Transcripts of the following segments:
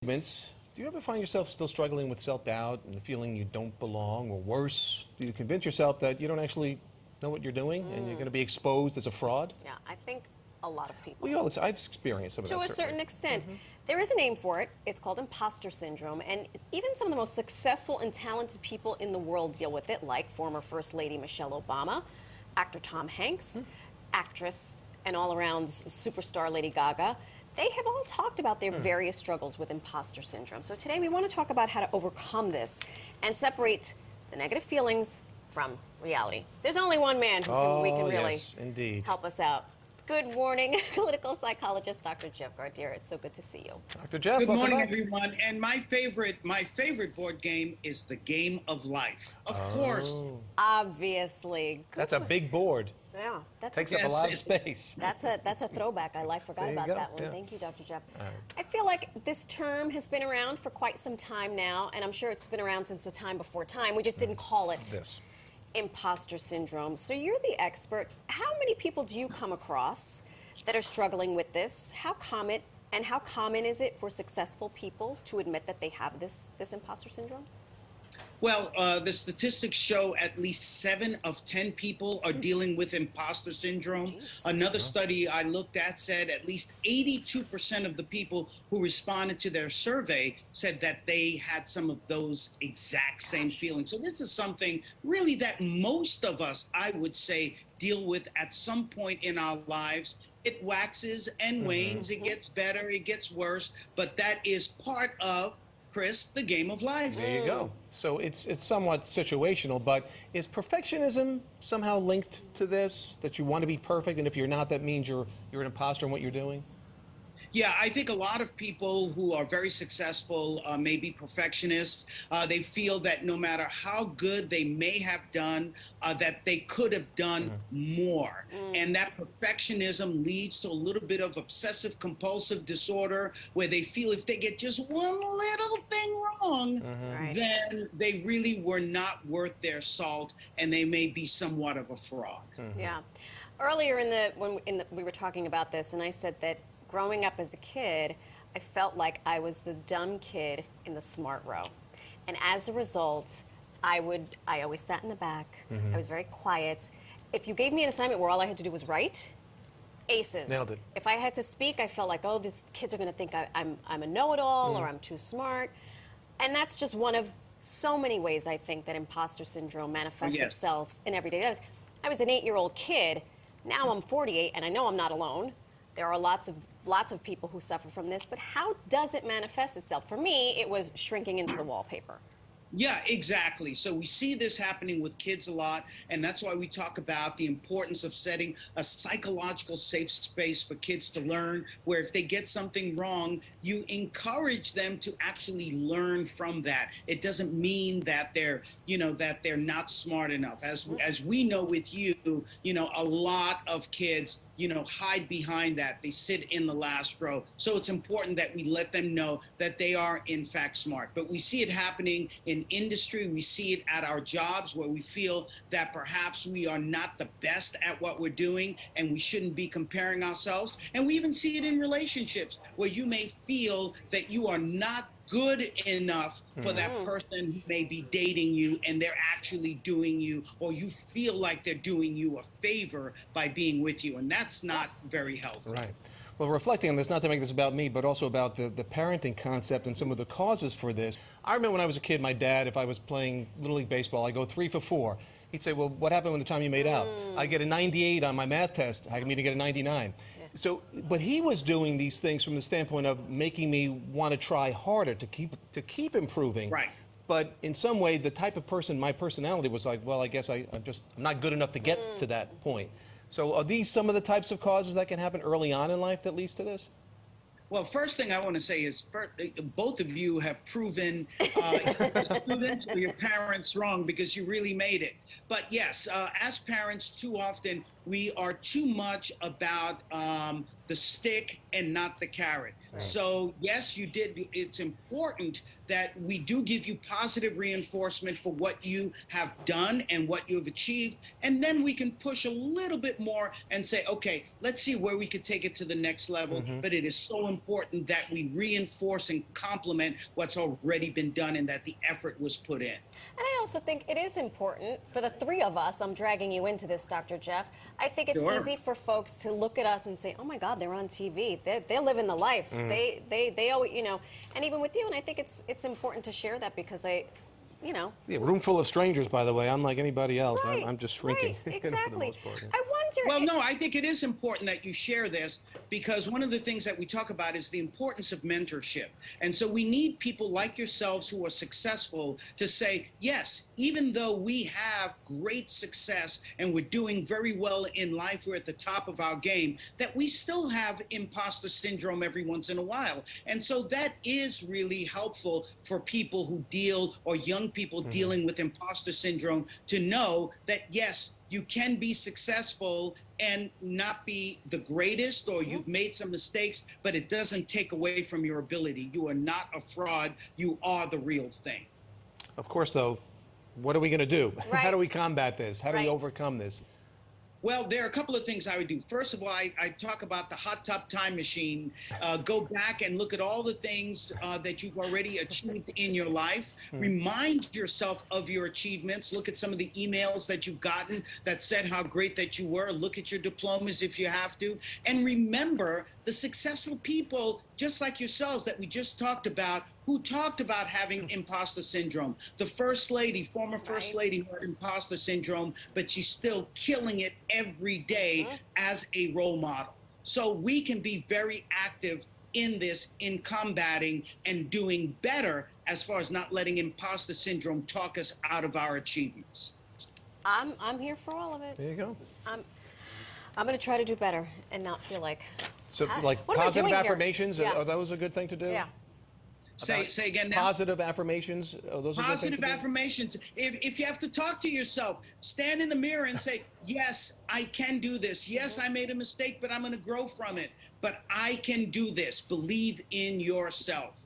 Do you ever find yourself still struggling with self-doubt and the feeling you don't belong, or worse, do you convince yourself that you don't actually know what you're doing and you're going to be exposed as a fraud? Yeah, I think a lot of people. I've experienced some of that. To a certain extent. There is a name for it. It's called imposter syndrome, and even some of the most successful and talented people in the world deal with it, like former First Lady Michelle Obama, actor Tom Hanks, actress and all-around superstar Lady Gaga. They have all talked about their various struggles with imposter syndrome. So today we want to talk about how to overcome this and separate the negative feelings from reality. There's only one man who we can really help us out. Good morning, political psychologist Dr. Jeff Gardier. It's so good to see you. Dr. Jeff, good morning, everyone. And my favorite board game is the Game of Life. Of course. Obviously. That's a big board. Yeah, takes up a lot of space. That's a throwback. I forgot about that one. Yeah. Thank you, Dr. Jeff. I feel like this term has been around for quite some time now, and I'm sure it's been around since the time before time. We just didn't call it imposter syndrome. So you're the expert. How many people do you come across that are struggling with this? How common is it for successful people to admit that they have this imposter syndrome? Well, the statistics show at least 7 of 10 people are dealing with imposter syndrome. Another study I looked at said at least 82% of the people who responded to their survey said that they had some of those exact same feelings. So this is something really that most of us, I would say, deal with at some point in our lives. It waxes and wanes, it gets better, it gets worse, but that is part of, Chris, the game of life. There you go. So it's somewhat situational, but is perfectionism somehow linked to this, that you want to be perfect, and if you're not, that means you're an imposter in what you're doing? Yeah, I think a lot of people who are very successful may be perfectionists. They feel that no matter how good they may have done, that they could have done more. And that perfectionism leads to a little bit of obsessive compulsive disorder, where they feel if they get just one little thing wrong, then they really were not worth their salt, and they may be somewhat of a fraud. Yeah. Earlier we were talking about this, and I said that growing up as a kid, I felt like I was the dumb kid in the smart row. And as a result, I always sat in the back. I was very quiet. If you gave me an assignment where all I had to do was write, aces. Nailed it. If I had to speak, I felt like, oh, these kids are going to think I'm a know-it-all or I'm too smart. And that's just one of so many ways, I think, that imposter syndrome manifests itself in everyday life. I was an 8-year-old kid. Now I'm 48, and I know I'm not alone. There are lots of people who suffer from this, but how does it manifest itself? For me, it was shrinking into the wallpaper. Yeah, exactly. So we see this happening with kids a lot, and that's why we talk about the importance of setting a psychological safe space for kids to learn, where if they get something wrong, you encourage them to actually learn from that. It doesn't mean that they're not smart enough. As we know with you, a lot of kids hide behind that. They sit in the last row. So it's important that we let them know that they are in fact smart. But we see it happening in industry. We see it at our jobs, where we feel that perhaps we are not the best at what we're doing and we shouldn't be comparing ourselves. And we even see it in relationships, where you may feel that you are not good enough for that person who may be dating you, and they're actually doing you, or you feel like they're doing you a favor by being with you, and that's not very healthy. Right. Well, reflecting on this, not to make this about me, but also about the parenting concept and some of the causes for this. I remember when I was a kid, my dad, if I was playing Little League Baseball, I go 3 for 4. He'd say, well, what happened when the time you made out? I get a 98 on my math test. I need to get a 99. So, but he was doing these things from the standpoint of making me want to try harder to keep improving. Right. But in some way, the type of person, my personality was like, well, I guess I'm not good enough to get to that point. So are these some of the types of causes that can happen early on in life that leads to this? Well, first thing I want to say is both of you have proven your parents wrong, because you really made it. But yes, as parents, too often we are too much about the stick and not the carrot. Right. So yes, you did. It's important that we do give you positive reinforcement for what you have done and what you have achieved. And then we can push a little bit more and say, okay, let's see where we could take it to the next level. But it is so important that we reinforce and compliment what's already been done and that the effort was put in. And I also think it is important for the three of us, I'm dragging you into this, Dr. Jeff. I think it's Sure. easy for folks to look at us and say, oh my God, they're on TV. They're living the life. They always, you know, and even with you, and I think it's important to share that because you know. Yeah, room full of strangers, by the way, unlike anybody else. Right, I'm just shrinking. Right, For the exactly. most part, yeah. I wonder. Well, no, I think it is important that you share this because one of the things that we talk about is the importance of mentorship. And so we need people like yourselves who are successful to say, yes, even though we have great success and we're doing very well in life, we're at the top of our game, that we still have imposter syndrome every once in a while. And so that is really helpful for people who deal, or young people dealing with imposter syndrome, to know that, yes, you can be successful and not be the greatest, or you've made some mistakes, but it doesn't take away from your ability. You are not a fraud. You are the real thing. Of course, though, what are we going to do? Right. How do we combat this? How do we Right. overcome this? Well, there are a couple of things I would do. First of all, I talk about the hot tub time machine. Go back and look at all the things that you've already achieved in your life. Remind yourself of your achievements. Look at some of the emails that you've gotten that said how great that you were. Look at your diplomas if you have to. And remember the successful people, just like yourselves, that we just talked about, who talked about having imposter syndrome. The First Lady, former First Lady, who had imposter syndrome, but she's still killing it every day as a role model. So we can be very active in this, in combating and doing better as far as not letting imposter syndrome talk us out of our achievements. I'm here for all of it. There you go. I'm going to try to do better and not feel like. So, "Ah, like what am I positive doing here?" affirmations, Yeah. are those a good thing to do? Yeah. Say again now. Positive affirmations, are those a good thing Positive to do? affirmations. If you have to talk to yourself, stand in the mirror and say, yes, I can do this. Yes, I made a mistake, but I'm going to grow from it. But I can do this. Believe in yourself.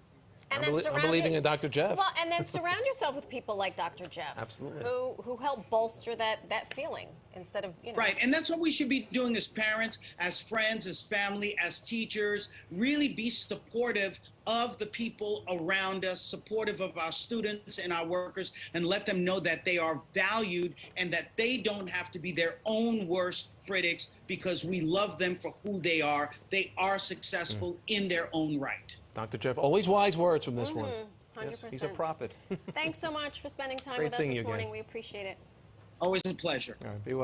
And I'm believing in Dr. Jeff. Well, and then surround yourself with people like Dr. Jeff. Absolutely. Who help bolster that feeling instead of, you know. Right, and that's what we should be doing as parents, as friends, as family, as teachers. Really be supportive of the people around us, supportive of our students and our workers, and let them know that they are valued and that they don't have to be their own worst critics because we love them for who they are. They are successful in their own right. Dr. Jeff, always wise words from this one. 100%. Yes, he's a prophet. Thanks so much for spending time Great with us seeing you this again. morning. We appreciate it. Always a pleasure. All right, be well.